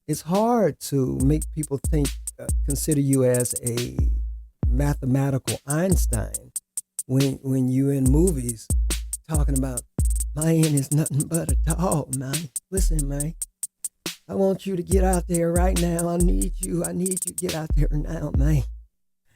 it's hard to make people consider you as a mathematical Einstein when you in movies talking about man is nothing but a dog, man. Listen, man, I want you to get out there right now. I need you. I need you to get out there now, man.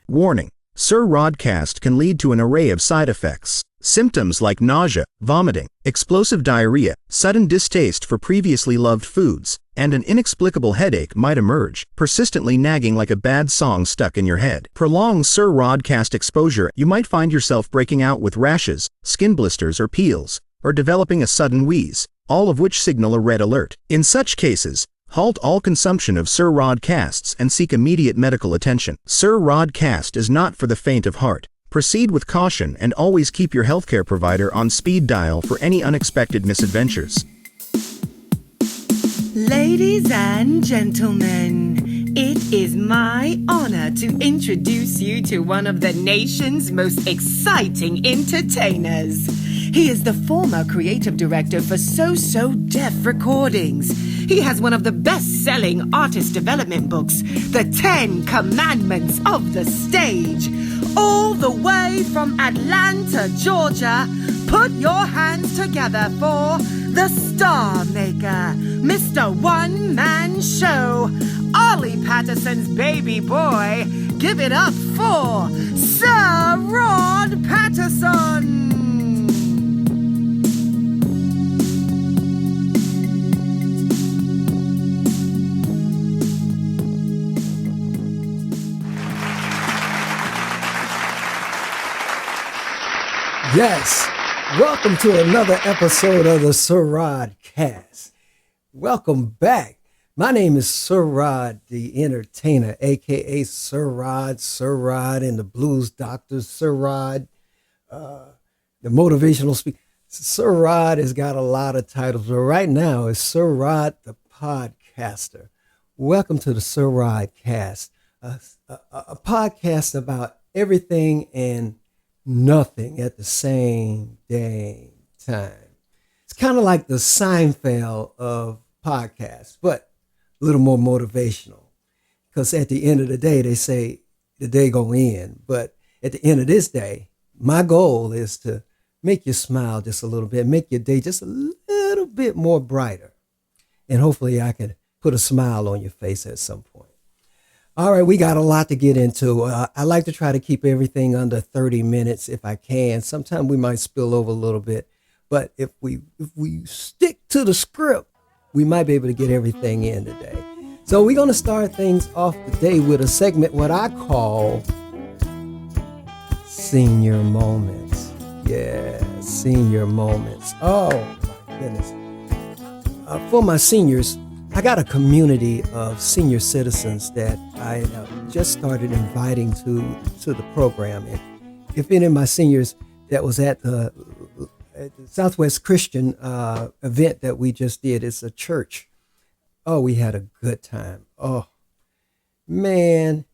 Warning: SIRRODCAST can lead to an array of side effects. Symptoms like nausea, vomiting, explosive diarrhea, sudden distaste for previously loved foods, and an inexplicable headache might emerge, persistently nagging like a bad song stuck in your head. Prolonged SIRRODCAST exposure, you might find yourself breaking out with rashes, skin blisters or peels, or developing a sudden wheeze, all of which signal a red alert. In such cases, halt all consumption of SIRRODCASTs and seek immediate medical attention. SIRRODCAST is not for the faint of heart. Proceed with caution and always keep your healthcare provider on speed dial for any unexpected misadventures. Ladies and gentlemen, it is my honor to introduce you to one of the nation's most exciting entertainers. He is the former creative director for So Deaf Recordings. He has one of the best-selling artist development books, The 10 Commandments of the Stage. All the way from Atlanta, Georgia, put your hands together for the Star Maker, Mr. One Man Show, Ollie Patterson's baby boy. Give it up for Sir Rod Patterson. Yes, welcome to another episode of the SIRRODCAST. Welcome back. My name is Sir Rod, the entertainer, aka Sir Rod and the Blues Doctor, Sir Rod, the motivational speaker. Sir Rod has got a lot of titles, but right now it's Sir Rod, the podcaster. Welcome to the SIRRODCAST, a podcast about everything and nothing at the same dang time. It's kind of like the Seinfeld of podcasts, but a little more motivational. Because at the end of the day, they say the day gonna end. But at the end of this day, my goal is to make you smile just a little bit, make your day just a little bit more brighter. And hopefully I can put a smile on your face at some point. All right, we got a lot to get into. I like to try to keep everything under 30 minutes if I can. Sometimes we might spill over a little bit, but if we stick to the script, we might be able to get everything in today. So we're going to start things off today with a segment what I call Senior Moments. Yeah, Senior Moments. Oh, my goodness. For my seniors, I got a community of senior citizens that I just started inviting to the program. And if any of my seniors that was at the Southwest Christian event that we just did, it's a church. Oh, we had a good time. Oh, man,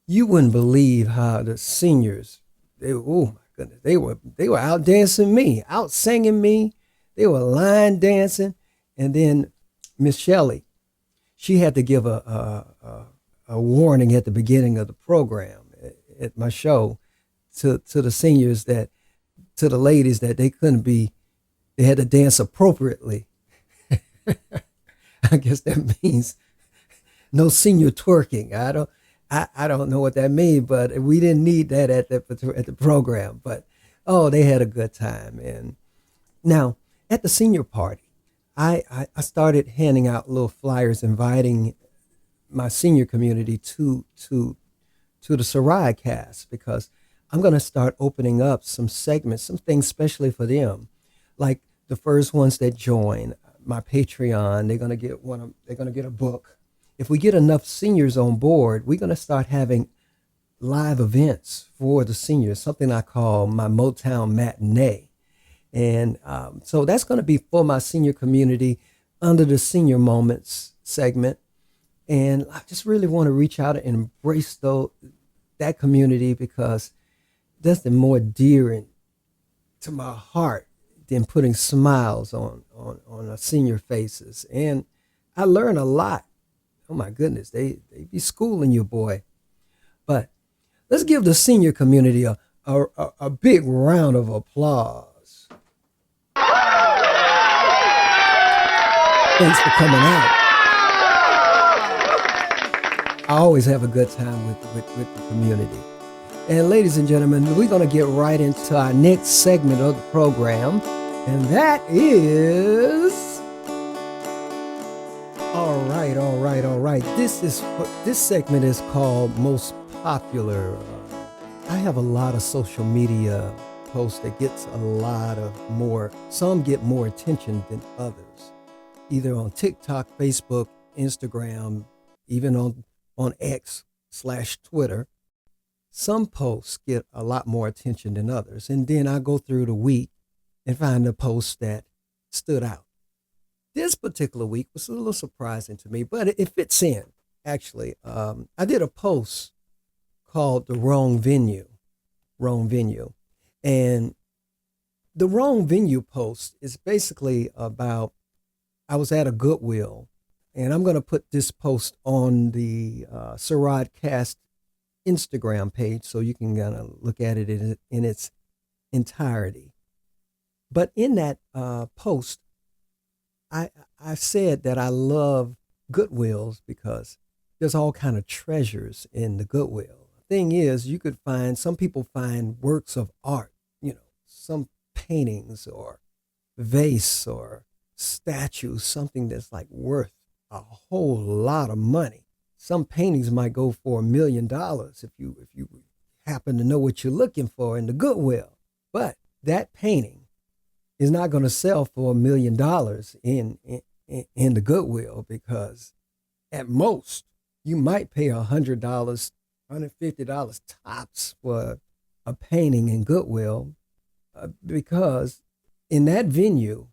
you wouldn't believe how the seniors, oh my goodness, they were out dancing me, out singing me. They were line dancing. And then Miss Shelley, she had to give a warning at the beginning of the program at my show to the seniors to the ladies that they had to dance appropriately. I guess that means no senior twerking. I don't know what that means, but we didn't need that at the program. But oh, they had a good time. And now at the senior party, I started handing out little flyers inviting my senior community to the SIRRODCAST, because I'm going to start opening up some segments, some things especially for them. Like the first ones that join my Patreon, they're going to get a book. If we get enough seniors on board, we're going to start having live events for the seniors, something I call my Motown Matinee. And so that's going to be for my senior community under the Senior Moments segment. And I just really want to reach out and embrace that community, because that's the more dear to my heart than putting smiles on our senior faces. And I learn a lot Oh my goodness, they be schooling you, boy. But let's give the senior community a big round of applause. Thanks for coming out. I always have a good time with the community. And ladies and gentlemen, we're going to get right into our next segment of the program. And that is... All right. This segment is called Most Popular. I have a lot of social media posts that gets a lot of more, some get more attention than others. Either on TikTok, Facebook, Instagram, even on X/Twitter. Some posts get a lot more attention than others. And then I go through the week and find a post that stood out. This particular week was a little surprising to me, but it fits in, actually. I did a post called The Wrong Venue. And the Wrong Venue post is basically about, I was at a Goodwill, and I'm going to put this post on the SIRRODCAST Instagram page so you can kind of look at it in its entirety. But in that post, I said that I love Goodwills because there's all kind of treasures in the Goodwill. The thing is, you could find, some people find works of art, some paintings or vase or statues, something that's like worth a whole lot of money. Some paintings might go for $1 million if you happen to know what you're looking for in the Goodwill. But that painting is not going to sell for $1 million in the Goodwill, because at most you might pay $100, $150 tops for a painting in Goodwill, because in that venue,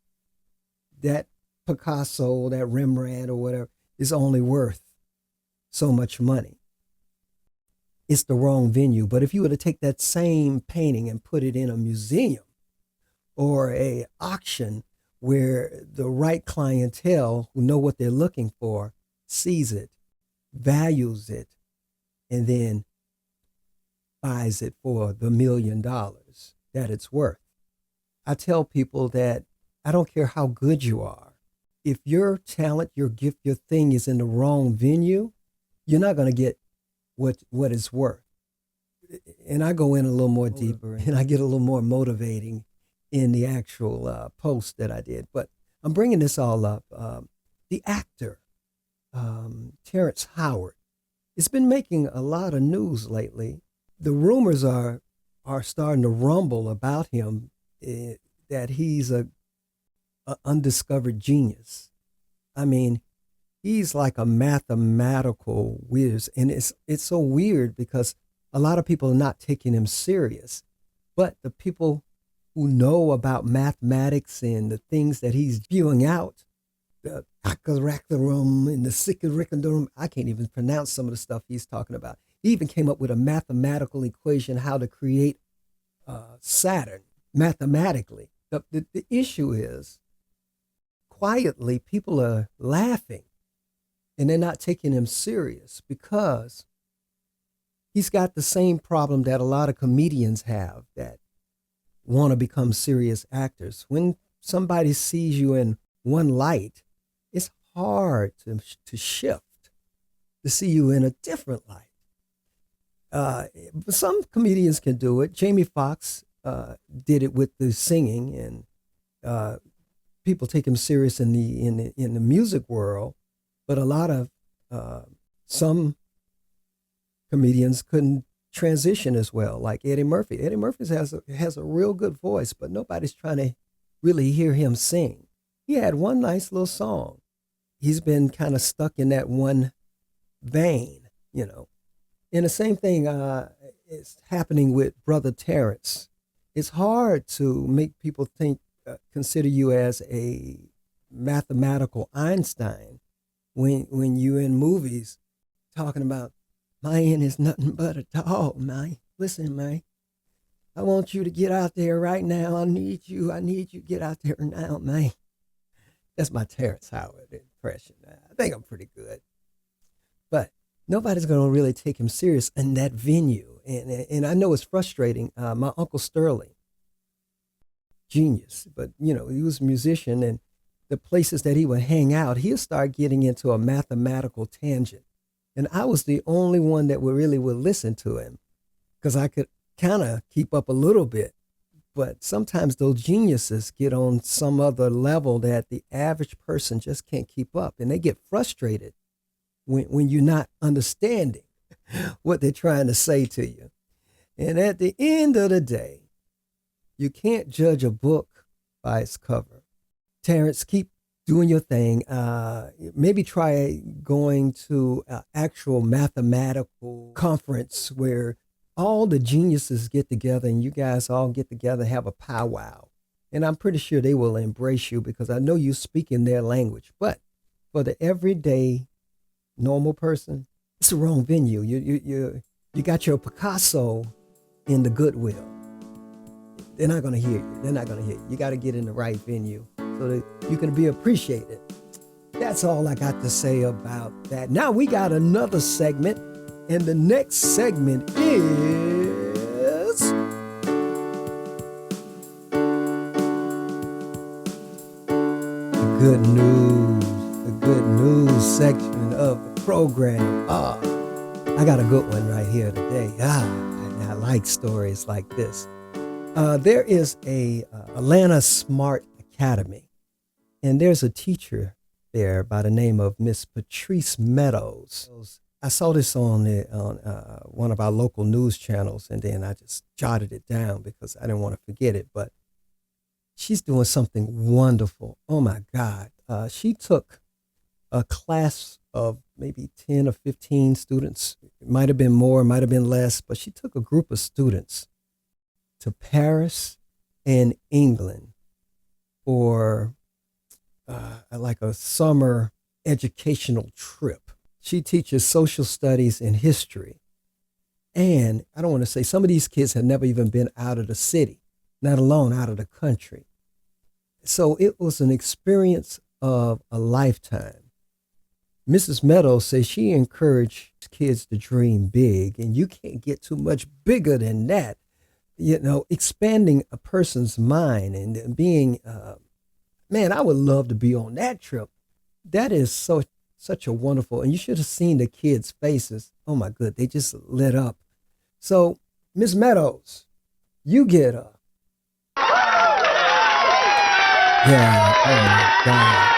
that Picasso, that Rembrandt or whatever is only worth so much money. It's the wrong venue. But if you were to take that same painting and put it in a museum or a auction where the right clientele who know what they're looking for sees it, values it, and then buys it for the $1 million that it's worth. I tell people that I don't care how good you are. If your talent, your gift, your thing is in the wrong venue, you're not going to get what it's worth. And I go in a little more deeper, and I get a little more motivating in the actual post that I did. But I'm bringing this all up. The actor, Terrence Howard, has been making a lot of news lately. The rumors are starting to rumble about him, that he's a undiscovered genius. I mean, he's like a mathematical whiz. And it's so weird because a lot of people are not taking him serious. But the people who know about mathematics and the things that he's spewing out, the acaracarum and the sicaricandorum, I can't even pronounce some of the stuff he's talking about. He even came up with a mathematical equation how to create Saturn mathematically. The issue is, quietly, people are laughing and they're not taking him serious because he's got the same problem that a lot of comedians have that want to become serious actors. When somebody sees you in one light, it's hard to shift, to see you in a different light. But some comedians can do it. Jamie Foxx did it with the singing, and people take him serious in the music world. But a lot of some comedians couldn't transition as well, like Eddie Murphy. Eddie Murphy has a real good voice, but nobody's trying to really hear him sing. He had one nice little song. He's been kind of stuck in that one vein, And the same thing is happening with Brother Terrence. It's hard to make people consider you as a mathematical Einstein when you're in movies talking about, man is nothing but a dog, man. Listen, man, I want you to get out there right now. I need you to get out there now, man. That's my Terrence Howard impression. I think I'm pretty good. but nobody's going to really take him serious in that venue. And I know it's frustrating. My Uncle Sterling, genius, but he was a musician, and the places that he would hang out, he'd start getting into a mathematical tangent. And I was the only one that would listen to him because I could kind of keep up a little bit. But sometimes those geniuses get on some other level that the average person just can't keep up, and they get frustrated when you're not understanding what they're trying to say to you. And at the end of the day, you can't judge a book by its cover. Terrence, keep doing your thing. Maybe try going to an actual mathematical conference where all the geniuses get together and you guys all get together and have a powwow. And I'm pretty sure they will embrace you because I know you speak in their language. But for the everyday normal person, it's the wrong venue. You got your Picasso in the Goodwill. They're not going to hear you. They're not going to hear you. You got to get in the right venue so that you can be appreciated. That's all I got to say about that. Now we got another segment, and the next segment is the good news section of the program. I got a good one right here today. I like stories like this. There is a Atlanta Smart Academy, and there's a teacher there by the name of Miss Patrice Meadows. I saw this on one of our local news channels, and then I just jotted it down because I didn't want to forget it. But she's doing something wonderful. Oh my God. She took a class of maybe 10 or 15 students. It might have been more, might have been less, but she took a group of students to Paris and England for like a summer educational trip. She teaches social studies and history. And I don't want to say, some of these kids have never even been out of the city, not alone out of the country. So it was an experience of a lifetime. Mrs. Meadows says she encouraged kids to dream big, and you can't get too much bigger than that. Expanding a person's mind and being, man, I would love to be on that trip. That is such a wonderful, and you should have seen the kids' faces. Oh my good, they just lit up. So, Miss Meadows, you get up. Yeah, oh my God.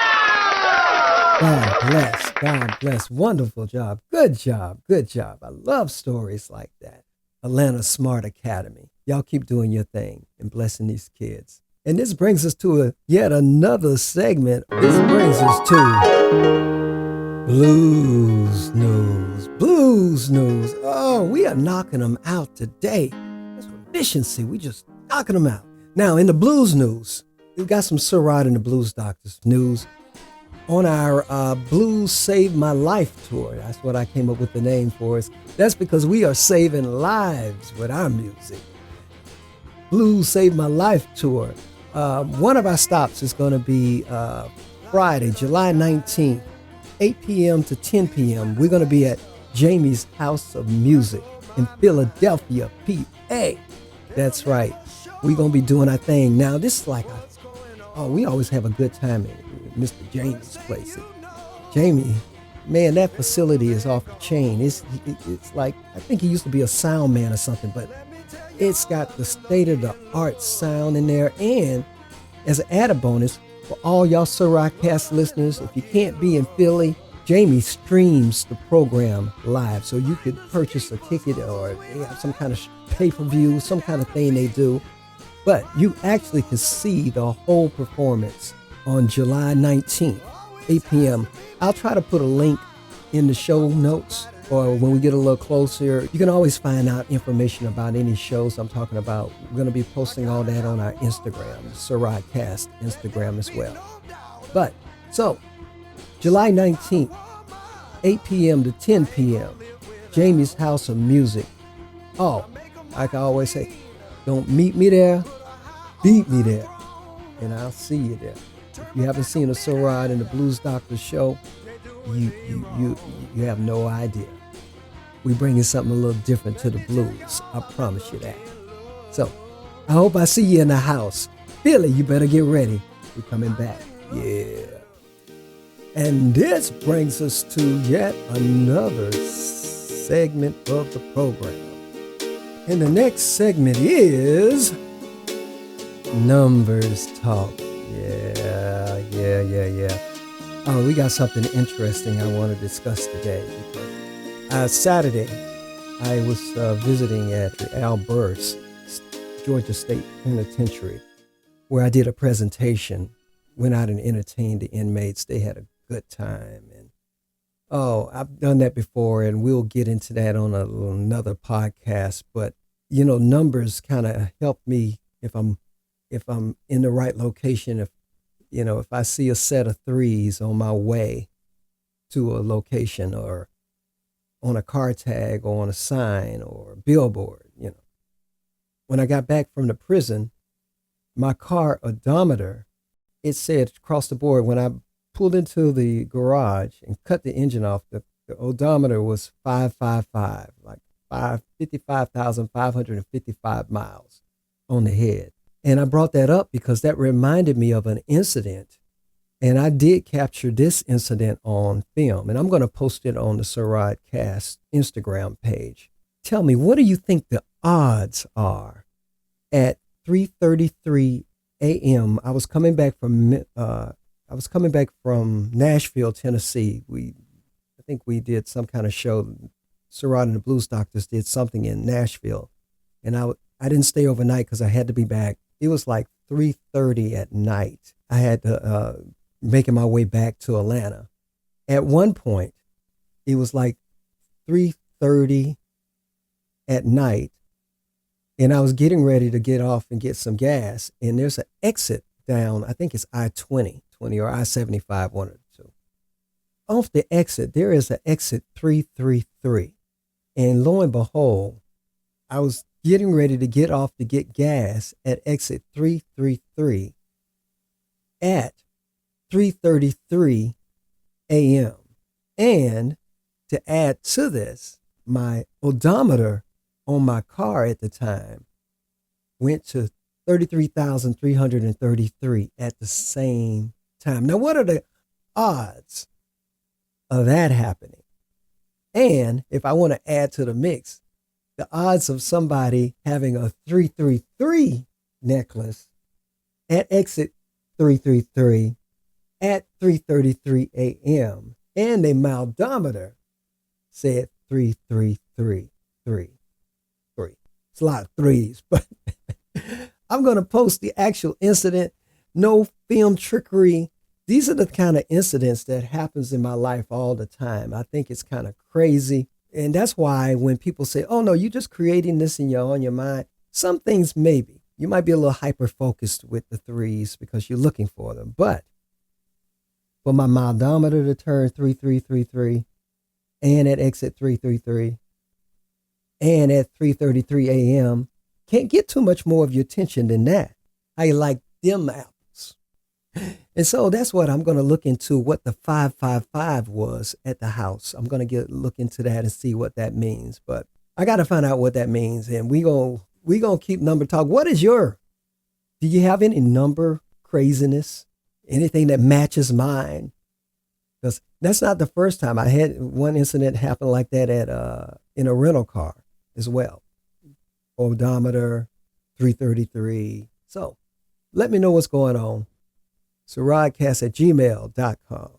God bless. Wonderful job. Good job. I love stories like that. Atlanta Smart Academy. Y'all keep doing your thing and blessing these kids. And this brings us to yet another segment. This brings us to Blues News. Oh, we are knocking them out today. That's efficiency. We just knocking them out. Now, in the Blues News, we've got some Sir Rod and the Blues Doctors news. On our Blues Save My Life tour. That's what I came up with the name for us. That's because we are saving lives with our music. Blues Save My Life tour. One of our stops is going to be Friday, July 19th, 8 p.m. to 10 p.m. We're going to be at Jamie's House of Music in Philadelphia, PA. That's right. We're going to be doing our thing. Now, this is like we always have a good time at Mr. Jamie's place. Jamie, man, that facility is off the chain. It's like, I think he used to be a sound man or something, but it's got the state-of-the-art sound in there. And as an added bonus, for all y'all SIRRODCAST listeners, if you can't be in Philly, Jamie streams the program live. So you could purchase a ticket, or they have some kind of pay-per-view, some kind of thing they do. But you actually can see the whole performance on July 19th, 8 p.m. I'll try to put a link in the show notes, or when we get a little closer. You can always find out information about any shows I'm talking about. We're going to be posting all that on our Instagram, SIRRODCAST Instagram as well. But, so, July 19th, 8 p.m. to 10 p.m., Jamie's House of Music. Oh, like I always say, don't meet me there, beat me there, and I'll see you there. If you haven't seen a Sir Rod and the Blues Doctor show, you have no idea. We bringing something a little different to the blues. I promise you that. So, I hope I see you in the house. Billy, you better get ready. We're coming back. Yeah. And this brings us to yet another segment of the program. And the next segment is Numbers Talk. Yeah. Oh, we got something interesting I want to discuss today. Saturday, I was visiting at the Al Burse Georgia State Penitentiary, where I did a presentation, went out and entertained the inmates. They had a good time. And I've done that before, and we'll get into that on another podcast. But, numbers kind of help me if I'm in the right location. If I see a set of threes on my way to a location or on a car tag or on a sign or a billboard, When I got back from the prison, my car odometer, it said across the board, when I pulled into the garage and cut the engine off, the odometer was 555, like 55,555 miles on the head. And I brought that up because that reminded me of an incident. And I did capture this incident on film. And I'm going to post it on the SIRRODCAST Instagram page. Tell me, what do you think the odds are at 3:33 a.m.? I was coming back from Nashville, Tennessee. I think we did some kind of show. Sirrod and the Blues Doctors did something in Nashville, and I didn't stay overnight because I had to be back. It was like 3:30 at night. I had to making my way back to Atlanta. At one point, it was like 3:30 at night, and I was getting ready to get off and get some gas, and there's an exit down, I think it's I-20 or I-75, one of the two. Off the exit, there is an exit 333, and lo and behold, I was getting ready to get off to get gas at exit 333 at 3:33 a.m. And to add to this, my odometer on my car at the time went to 33,333 at the same time. Now, what are the odds of that happening? And if I want to add to the mix, the odds of somebody having a 333 necklace at exit 333 at 3:33 a.m. and a odometer said 3333. It's a lot of threes, but I'm going to post the actual incident. No film trickery. These are the kind of incidents that happens in my life all the time. I think it's kind of crazy. And that's why when people say, oh, no, you're just creating this on your mind. Some things maybe. You might be a little hyper-focused with the threes because you're looking for them. But for my odometer to turn 3333 and at exit 333 and at 3:33 a.m., can't get too much more of your attention than that. I like them apples. And so that's what I'm going to look into, what the 555 was at the house. I'm going to look into that and see what that means. But I got to find out what that means. And we going to keep number talk. Do you have any number craziness? Anything that matches mine? Because that's not the first time. I had one incident happen like that in a rental car as well. Odometer 333. So let me know what's going on. SIRRODCAST@gmail.com.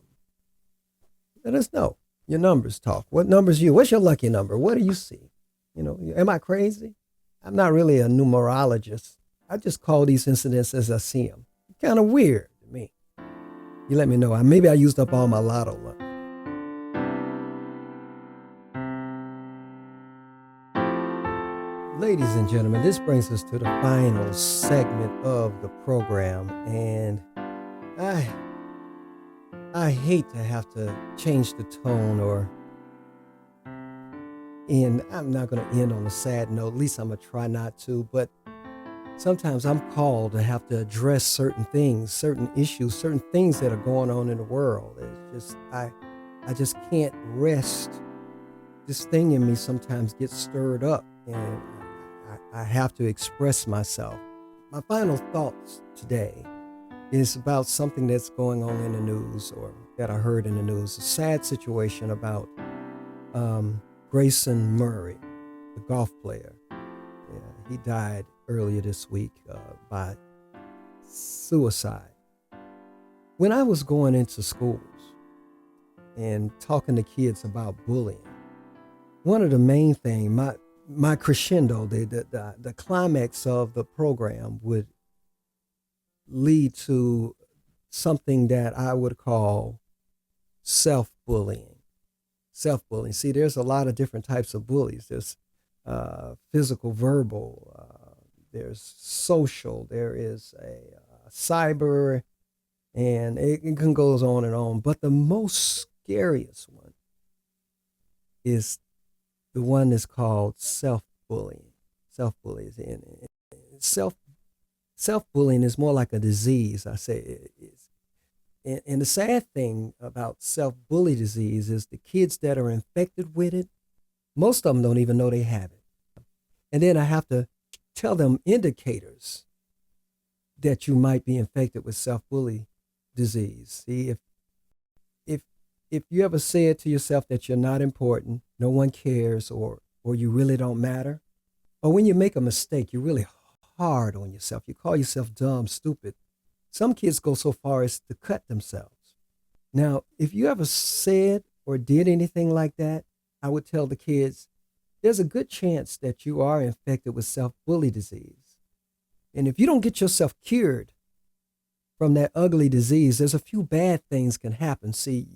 Let us know. Your numbers talk. What number's you? What's your lucky number? What do you see? Am I crazy? I'm not really a numerologist. I just call these incidents as I see them. Kind of weird to me. You let me know. Maybe I used up all my lotto luck. Ladies and gentlemen, this brings us to the final segment of the program, and I hate to have to change the tone and I'm not going to end on a sad note. At least I'm going to try not to, but sometimes I'm called to have to address certain things, certain issues, certain things that are going on in the world. It's just, I just can't rest. This thing in me sometimes gets stirred up, and I have to express myself. My final thoughts today is about something that's going on in the news, or that I heard in the news. A sad situation about Grayson Murray, the golf player. Yeah, he died earlier this week by suicide. When I was going into schools and talking to kids about bullying, one of the main things, my crescendo, the climax of the program would lead to something that I would call self-bullying. Self-bullying. See, there's a lot of different types of bullies. There's physical, verbal, there's social, there is a cyber, and it goes on and on. But the most scariest one is the one that's called self-bullying. Self-bullying. And self-bullying is more like a disease, I say it is. And the sad thing about self-bully disease is the kids that are infected with it, most of them don't even know they have it. And then I have to tell them indicators that you might be infected with self-bully disease. See, if you ever say it to yourself that you're not important, no one cares, or you really don't matter, or when you make a mistake, you're really hard on yourself. You call yourself dumb, stupid. Some kids go so far as to cut themselves. Now, if you ever said or did anything like that, I would tell the kids, there's a good chance that you are infected with self-bully disease. And if you don't get yourself cured from that ugly disease, there's a few bad things can happen. See,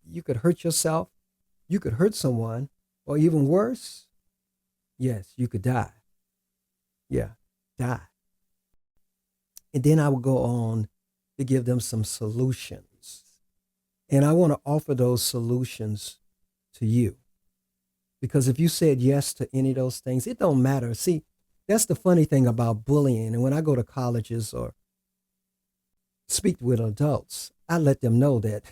you could hurt yourself, you could hurt someone, or even worse, yes, you could die. Yeah, die. And then I would go on to give them some solutions. And I want to offer those solutions to you. Because if you said yes to any of those things, it don't matter. See, that's the funny thing about bullying. And when I go to colleges or speak with adults, I let them know that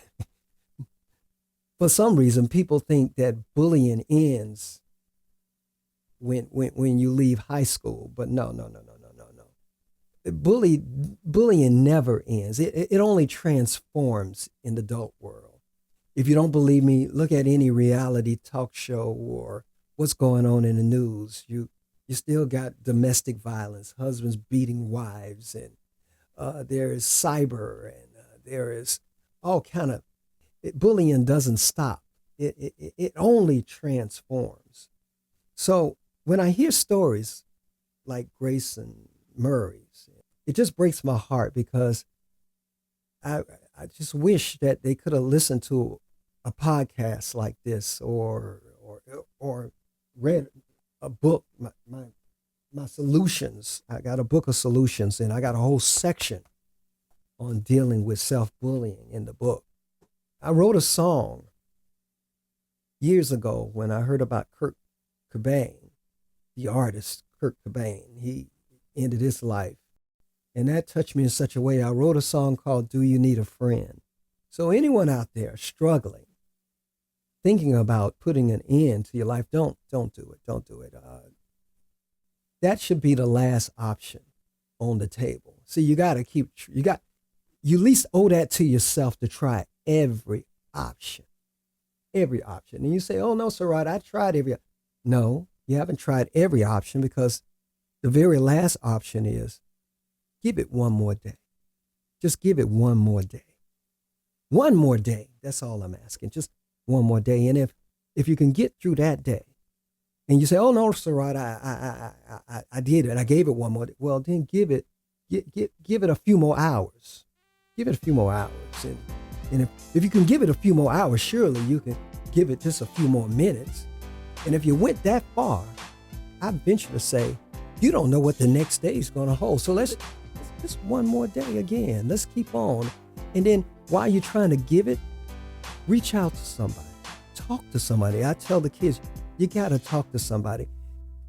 for some reason, people think that bullying ends when you leave high school. But no. Bullying never ends. It only transforms in the adult world. If you don't believe me, look at any reality talk show or what's going on in the news. You still got domestic violence, husbands beating wives, and there is cyber, and there is all kind of bullying doesn't stop. It only transforms. So when I hear stories like Grayson Murray's, it just breaks my heart, because I just wish that they could have listened to a podcast like this, or read a book. My solutions. I got a book of solutions, and I got a whole section on dealing with self-bullying in the book. I wrote a song years ago when I heard about Kurt Cobain, the artist Kurt Cobain. He ended his life, and that touched me in such a way. I wrote a song called "Do You Need a Friend?" So anyone out there struggling, thinking about putting an end to your life, don't do it. Don't do it. That should be the last option on the table. See, you at least owe that to yourself to try every option. Every option. And you say, oh no, Sirrod, I tried every. No, you haven't tried every option, because the very last option is give it one more day. Just give it one more day. One more day. That's all I'm asking. Just one more day. And if you can get through that day, and you say, oh no, Sirrod, I did it. I gave it one more day. Well, then give it a few more hours. Give it a few more hours. And if you can give it a few more hours, surely you can give it just a few more minutes. And if you went that far, I venture to say, you don't know what the next day is going to hold. So let's just one more day again. Let's keep on. And then while you're trying to give it, reach out to somebody. Talk to somebody. I tell the kids, you got to talk to somebody.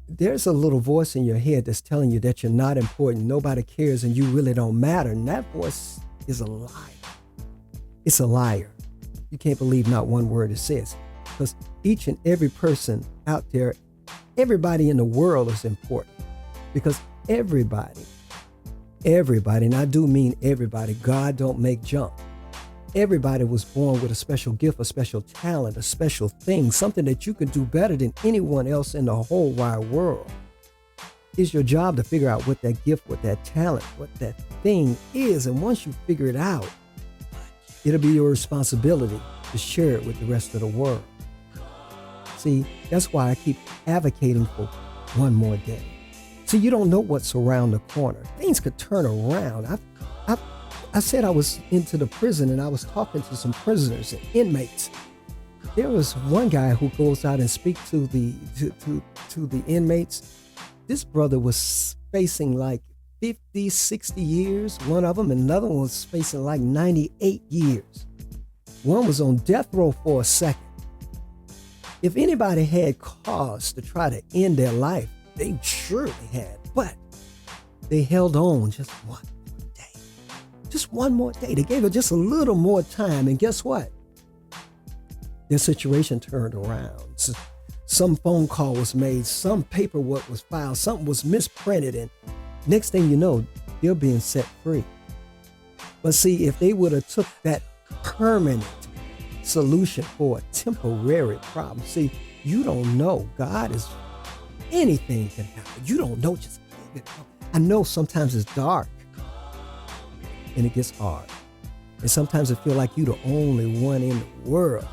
There's a little voice in your head that's telling you that you're not important, nobody cares, and you really don't matter. And that voice is a liar. It's a liar. You can't believe not one word it says. Because each and every person out there, everybody in the world is important. Because everybody, and I do mean everybody, God don't make junk. Everybody was born with a special gift, a special talent, a special thing, something that you can do better than anyone else in the whole wide world. It's your job to figure out what that gift, what that talent, what that thing is. And once you figure it out, it'll be your responsibility to share it with the rest of the world. See, that's why I keep advocating for one more day. See, you don't know what's around the corner. Things could turn around. I said I was into the prison and I was talking to some prisoners and inmates. There was one guy who goes out and speaks to the inmates. This brother was facing like 50, 60 years, one of them, and another one was facing like 98 years. One was on death row for a second. If anybody had cause to try to end their life, they surely had, but they held on just one more day. Just one more day. They gave it just a little more time, and guess what? Their situation turned around. Some phone call was made, some paperwork was filed, something was misprinted, and next thing you know, they're being set free. But see, if they would have took that permanent solution for a temporary problem, see, you don't know. God is, anything can happen. You don't know, just give it up. I know sometimes it's dark and it gets hard. And sometimes it feels like you're the only one in the world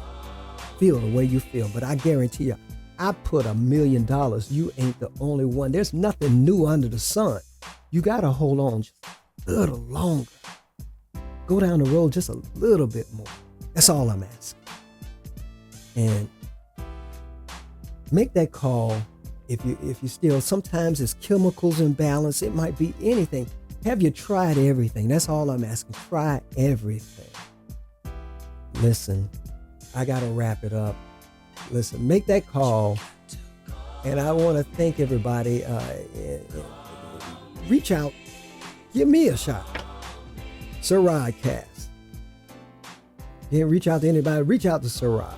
feel the way you feel. But I guarantee you, I put $1 million. You ain't the only one. There's nothing new under the sun. You got to hold on just a little longer. Go down the road just a little bit more. That's all I'm asking. And make that call if you still, sometimes it's chemicals imbalance. It might be anything. Have you tried everything? That's all I'm asking. Try everything. Listen, I got to wrap it up. Listen, make that call. And I want to thank everybody. Reach out. Give me a shot. SIRRODCAST. Yeah, reach out to anybody. Reach out to Sirrod.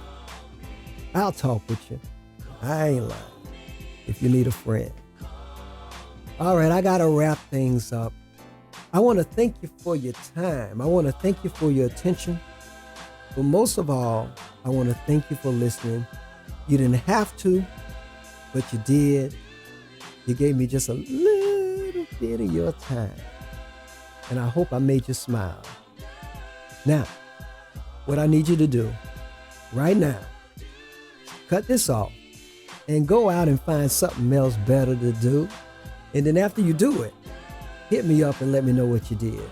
I'll talk with you. I ain't lying. If you need a friend. All right, I got to wrap things up. I want to thank you for your time. I want to thank you for your attention. But most of all, I want to thank you for listening. You didn't have to, but you did. You gave me just a little bit of your time. And I hope I made you smile. Now, what I need you to do right now, cut this off and go out and find something else better to do. And then after you do it, hit me up and let me know what you did.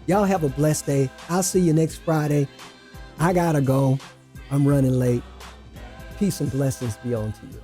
Y'all have a blessed day. I'll see you next Friday. I gotta go. I'm running late. Peace and blessings be on to you.